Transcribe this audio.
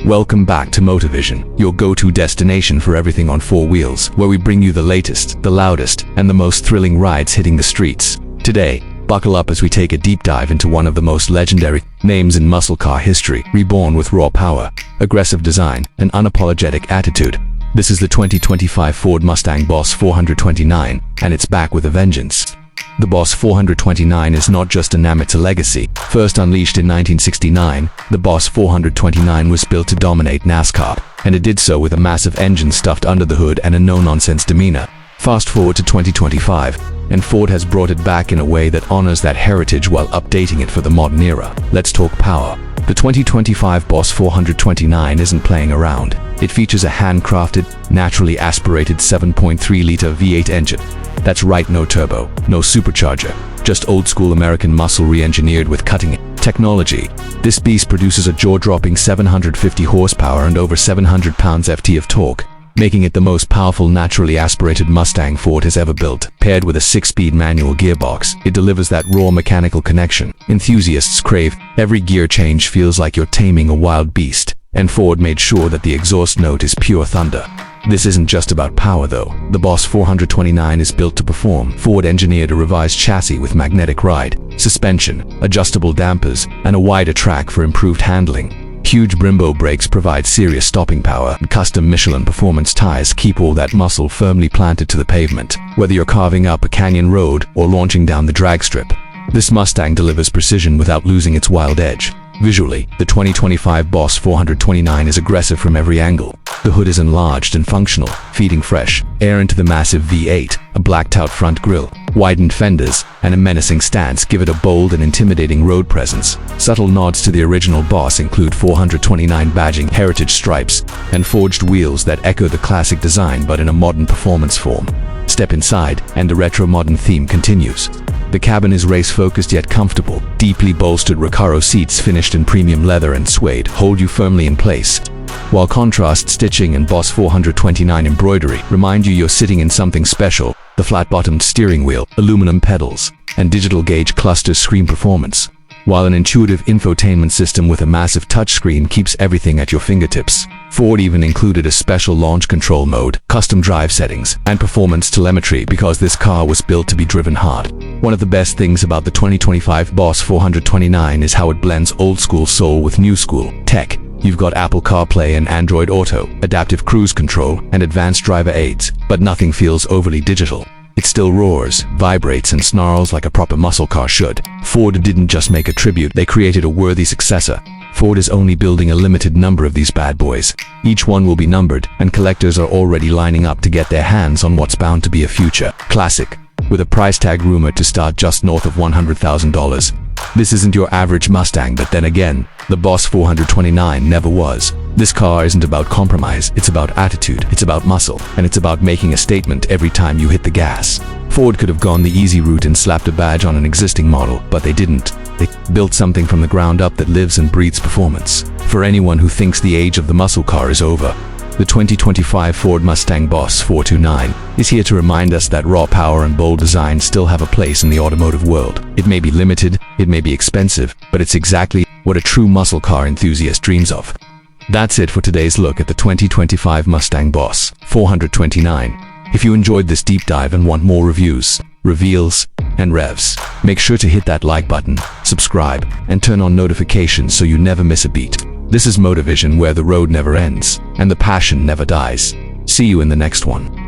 Welcome back to Moter Vision, your go-to destination for everything on four wheels, where we bring you the latest, the loudest, and the most thrilling rides hitting the streets. Today, buckle up as we take a deep dive into one of the most legendary names in muscle car history, reborn with raw power, aggressive design, and unapologetic attitude. This is the 2025 Ford Mustang Boss 429, and it's back with a vengeance. The Boss 429 is not just a name, it's a legacy. First unleashed in 1969, the Boss 429 was built to dominate NASCAR, and it did so with a massive engine stuffed under the hood and a no-nonsense demeanor. Fast forward to 2025, and Ford has brought it back in a way that honors that heritage while updating it for the modern era. Let's talk power. The 2025 Boss 429 isn't playing around. It features a handcrafted, naturally aspirated 7.3-liter V8 engine. That's right, no turbo, no supercharger, just old-school American muscle re-engineered with cutting-edge technology. This beast produces a jaw-dropping 750 horsepower and over 700 pounds-ft of torque, making it the most powerful naturally aspirated Mustang Ford has ever built. Paired with a 6-speed manual gearbox, it delivers that raw mechanical connection enthusiasts crave. Every gear change feels like you're taming a wild beast, and Ford made sure that the exhaust note is pure thunder. This isn't just about power though. The Boss 429 is built to perform. Ford engineered a revised chassis with magnetic ride, suspension, adjustable dampers, and a wider track for improved handling. Huge Brembo brakes provide serious stopping power, and custom Michelin performance tires keep all that muscle firmly planted to the pavement. Whether you're carving up a canyon road or launching down the drag strip, this Mustang delivers precision without losing its wild edge. Visually, the 2025 Boss 429 is aggressive from every angle. The hood is enlarged and functional, feeding fresh air into the massive V8. A blacked-out front grille, widened fenders, and a menacing stance give it a bold and intimidating road presence. Subtle nods to the original Boss include 429 badging, heritage stripes, and forged wheels that echo the classic design but in a modern performance form. Step inside, and the retro-modern theme continues. The cabin is race-focused yet comfortable. Deeply bolstered Recaro seats finished in premium leather and suede hold you firmly in place, while contrast stitching and Boss 429 embroidery remind you you're sitting in something special. The flat-bottomed steering wheel, aluminum pedals, and digital gauge clusters scream performance, while an intuitive infotainment system with a massive touchscreen keeps everything at your fingertips. Ford even included a special launch control mode, custom drive settings, and performance telemetry because this car was built to be driven hard. One of the best things about the 2025 Boss 429 is how it blends old-school soul with new-school tech. You've got Apple CarPlay and Android Auto, adaptive cruise control, and advanced driver aids, but nothing feels overly digital. It still roars, vibrates, and snarls like a proper muscle car should. Ford didn't just make a tribute, they created a worthy successor. Ford is only building a limited number of these bad boys. Each one will be numbered, and collectors are already lining up to get their hands on what's bound to be a future classic, with a price tag rumored to start just north of $100,000. This isn't your average Mustang, but then again, the Boss 429 never was. This car isn't about compromise, it's about attitude, it's about muscle, and it's about making a statement every time you hit the gas. Ford could have gone the easy route and slapped a badge on an existing model, but they didn't. They built something from the ground up that lives and breathes performance. For anyone who thinks the age of the muscle car is over, the 2025 Ford Mustang Boss 429 is here to remind us that raw power and bold design still have a place in the automotive world. It may be limited, it may be expensive, but it's exactly what a true muscle car enthusiast dreams of. That's it for today's look at the 2025 Mustang Boss 429. If you enjoyed this deep dive and want more reviews, reveals, and revs, make sure to hit that like button, subscribe, and turn on notifications so you never miss a beat. This is Moter Vision, where the road never ends and the passion never dies. See you in the next one.